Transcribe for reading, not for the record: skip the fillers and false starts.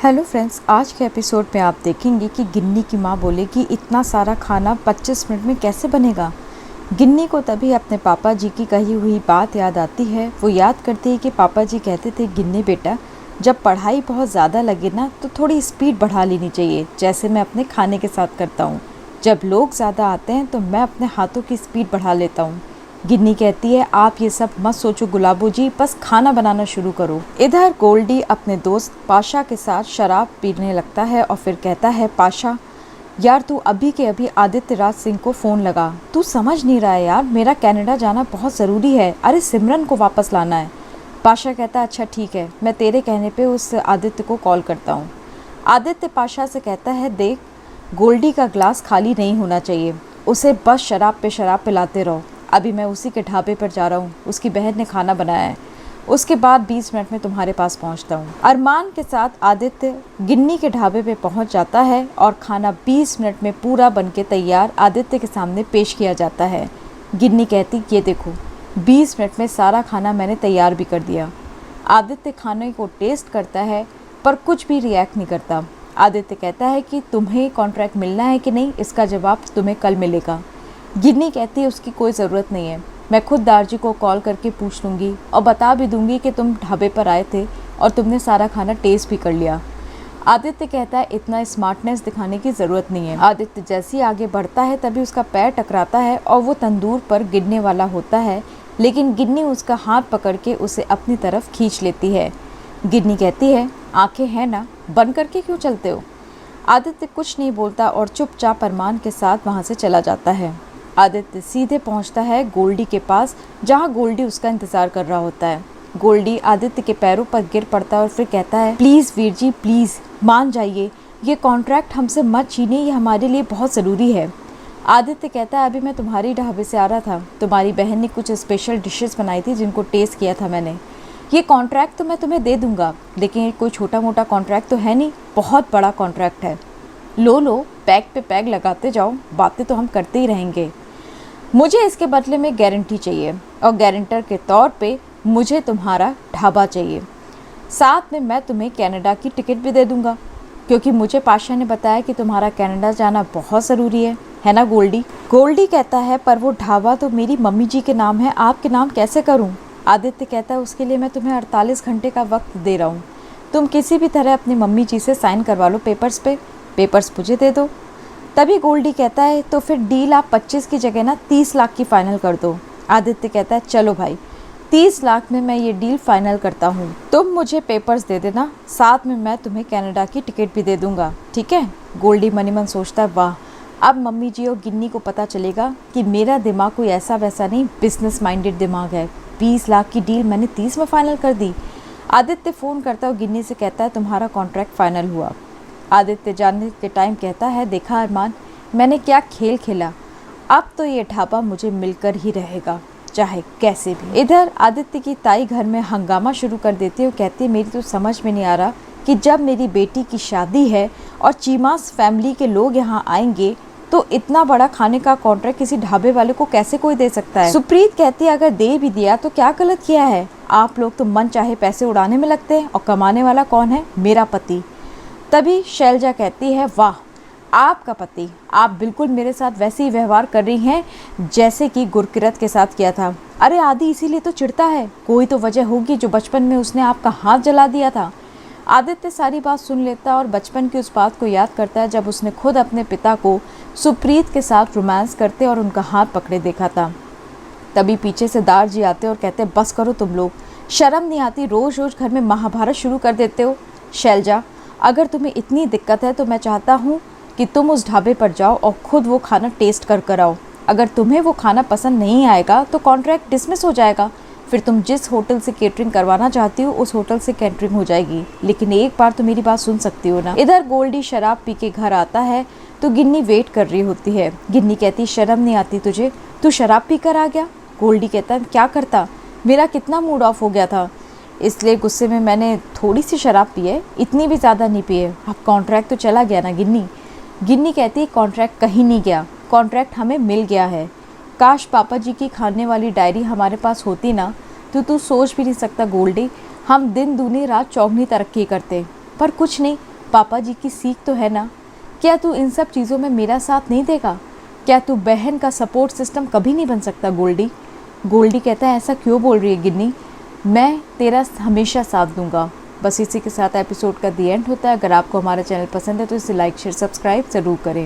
Hello friends, आज के episode में आप देखेंगे कि गिन्नी की माँ बोले कि इतना सारा खाना 25 मिनट में कैसे बनेगा। गिन्नी को तभी अपने पापा जी की कही हुई बात याद आती है। वो याद करती है कि पापा जी कहते थे, गिन्नी बेटा जब पढ़ाई बहुत ज़्यादा लगे ना तो थोड़ी स्पीड बढ़ा लेनी चाहिए, जैसे मैं अपने खाने के साथ करता हूँ। जब लोग ज़्यादा आते हैं तो मैं अपने हाथों की स्पीड बढ़ा लेता हूँ। गिन्नी कहती है, आप ये सब मत सोचो गुलाबो जी, बस खाना बनाना शुरू करो। इधर गोल्डी अपने दोस्त पाशा के साथ शराब पीने लगता है और फिर कहता है, पाशा यार तू अभी के अभी आदित्य राज सिंह को फ़ोन लगा। तू समझ नहीं रहा है यार, मेरा कनाडा जाना बहुत ज़रूरी है। अरे सिमरन को वापस लाना है। पाशा कहता है, अच्छा ठीक है, मैं तेरे कहने पे उस आदित्य को कॉल करता हूँ। आदित्य पाशा से कहता है, देख गोल्डी का ग्लास खाली नहीं होना चाहिए, उसे बस शराब पे शराब पिलाते रहो। अभी मैं उसी के ढाबे पर जा रहा हूँ, उसकी बहन ने खाना बनाया है, उसके बाद 20 मिनट में तुम्हारे पास पहुँचता हूँ। अरमान के साथ आदित्य गिन्नी के ढाबे पे पहुँच जाता है और खाना 20 मिनट में पूरा बन के तैयार आदित्य के सामने पेश किया जाता है। गिन्नी कहती, ये देखो 20 मिनट में सारा खाना मैंने तैयार भी कर दिया। आदित्य खाने को टेस्ट करता है पर कुछ भी रिएक्ट नहीं करता। आदित्य कहता है कि तुम्हें कॉन्ट्रैक्ट मिलना है कि नहीं, इसका जवाब तुम्हें कल मिलेगा। गिन्नी कहती है, उसकी कोई ज़रूरत नहीं है, मैं खुद दारजी को कॉल करके पूछ लूँगी और बता भी दूँगी कि तुम ढाबे पर आए थे और तुमने सारा खाना टेस्ट भी कर लिया। आदित्य कहता है, इतना स्मार्टनेस दिखाने की ज़रूरत नहीं है। आदित्य जैसे ही आगे बढ़ता है तभी उसका पैर टकराता है और वो तंदूर पर गिरने वाला होता है, लेकिन गिन्नी उसका हाथ पकड़ के उसे अपनी तरफ खींच लेती है। गिन्नी कहती है, आंखें हैं ना, बंद करके क्यों चलते हो। आदित्य कुछ नहीं बोलता और चुपचाप अरमान के साथ वहाँ से चला जाता है। आदित्य सीधे पहुंचता है गोल्डी के पास, जहां गोल्डी उसका इंतज़ार कर रहा होता है। गोल्डी आदित्य के पैरों पर गिर पड़ता है और फिर कहता है, प्लीज़ वीर जी प्लीज़ मान जाइए, ये कॉन्ट्रैक्ट हमसे मत छीनिए, ये हमारे लिए बहुत ज़रूरी है। आदित्य कहता है, अभी मैं तुम्हारी ढाबे से आ रहा था, तुम्हारी बहन ने कुछ स्पेशल डिशेस बनाई थी जिनको टेस्ट किया था मैंने। ये कॉन्ट्रैक्ट तो मैं तुम्हें दे दूँगा, लेकिन ये कोई छोटा मोटा कॉन्ट्रैक्ट तो है नहीं, बहुत बड़ा कॉन्ट्रैक्ट है। लो पैग पे पैग लगाते जाओ, बातें तो हम करते ही रहेंगे। मुझे इसके बदले में गारंटी चाहिए और गारंटर के तौर पे मुझे तुम्हारा ढाबा चाहिए। साथ में मैं तुम्हें कनाडा की टिकट भी दे दूंगा, क्योंकि मुझे पाशा ने बताया कि तुम्हारा कनाडा जाना बहुत ज़रूरी है ना गोल्डी। गोल्डी कहता है, पर वो ढाबा तो मेरी मम्मी जी के नाम है, आपके नाम कैसे करूं। आदित्य कहता है, उसके लिए मैं तुम्हें 48 घंटे का वक्त दे रहा हूँ, तुम किसी भी तरह अपनी मम्मी जी से साइन करवा लो पेपर्स पे, पेपर्स मुझे दे दो। तभी गोल्डी कहता है, तो फिर डील आप 25 की जगह ना 30 लाख की फ़ाइनल कर दो। आदित्य कहता है, चलो भाई 30 लाख में मैं ये डील फाइनल करता हूँ, तुम मुझे पेपर्स दे देना, साथ में मैं तुम्हें कनाडा की टिकट भी दे दूँगा, ठीक है। गोल्डी मनी मन सोचता है, वाह अब मम्मी जी और गिन्नी को पता चलेगा कि मेरा दिमाग कोई ऐसा वैसा नहीं, बिजनेस माइंडेड दिमाग है। 20 लाख की डील मैंने 30 में फ़ाइनल कर दी। आदित्य फ़ोन करता है, गिन्नी से कहता है, तुम्हारा कॉन्ट्रैक्ट फ़ाइनल हुआ। आदित्य जानने के टाइम कहता है, देखा अरमान मैंने क्या खेल खेला, अब तो ये ढाबा मुझे मिलकर ही रहेगा, चाहे कैसे भी। इधर आदित्य की ताई घर में हंगामा शुरू कर देती है। वो कहती है, मेरी तो समझ में नहीं आ रहा कि जब मेरी बेटी की शादी है और चीमास फैमिली के लोग यहाँ आएंगे तो इतना बड़ा खाने का कॉन्ट्रैक्ट किसी ढाबे वाले को कैसे कोई दे सकता है। सुप्रीत कहती है, अगर दे भी दिया तो क्या गलत किया है, आप लोग तो मन चाहे पैसे उड़ाने में लगते हैं और कमाने वाला कौन है, मेरा पति। तभी शैलजा कहती है, वाह आपका पति, आप बिल्कुल मेरे साथ वैसे ही व्यवहार कर रही हैं जैसे कि गुरकिरत के साथ किया था। अरे आदि इसीलिए तो चिढ़ता है, कोई तो वजह होगी जो बचपन में उसने आपका हाथ जला दिया था। आदित्य सारी बात सुन लेता है और बचपन की उस बात को याद करता है जब उसने खुद अपने पिता को सुप्रीत के साथ रोमांस करते और उनका हाथ पकड़े देखा था। तभी पीछे से दारजी आते और कहते, बस करो तुम लोग, शर्म नहीं आती, रोज़ रोज़ घर में महाभारत शुरू कर देते हो। शैलजा अगर तुम्हें इतनी दिक्कत है तो मैं चाहता हूँ कि तुम उस ढाबे पर जाओ और ख़ुद वो खाना टेस्ट कर आओ। अगर तुम्हें वो खाना पसंद नहीं आएगा तो कॉन्ट्रैक्ट डिसमिस हो जाएगा, फिर तुम जिस होटल से केटरिंग करवाना चाहती हो उस होटल से केटरिंग हो जाएगी, लेकिन एक बार तो मेरी बात सुन सकती हो ना। इधर गोल्डी शराब पी के घर आता है तो गिन्नी वेट कर रही होती है। गिन्नी कहती, शर्म नहीं आती तुझे, तू शराब पी कर आ गया। गोल्डी कहता है, क्या करता, मेरा कितना मूड ऑफ हो गया था, इसलिए गुस्से में मैंने थोड़ी सी शराब पी है, इतनी भी ज़्यादा नहीं पी है। अब कॉन्ट्रैक्ट तो चला गया ना गिन्नी। गिन्नी कहती है, कॉन्ट्रैक्ट कहीं नहीं गया, कॉन्ट्रैक्ट हमें मिल गया है। काश पापा जी की खाने वाली डायरी हमारे पास होती ना, तो तू सोच भी नहीं सकता गोल्डी, हम दिन दूनी रात चौगनी तरक्की करते, पर कुछ नहीं, पापा जी की सीख तो है ना, क्या तू इन सब चीज़ों में मेरा साथ नहीं देगा? क्या तू बहन का सपोर्ट सिस्टम कभी नहीं बन सकता गोल्डी? गोल्डी कहता है ऐसा क्यों बोल रही है गिन्नी, मैं तेरा हमेशा साथ दूंगा। बस इसी के साथ एपिसोड का दी एंड होता है। अगर आपको हमारा चैनल पसंद है तो इसे लाइक शेयर सब्सक्राइब ज़रूर करें।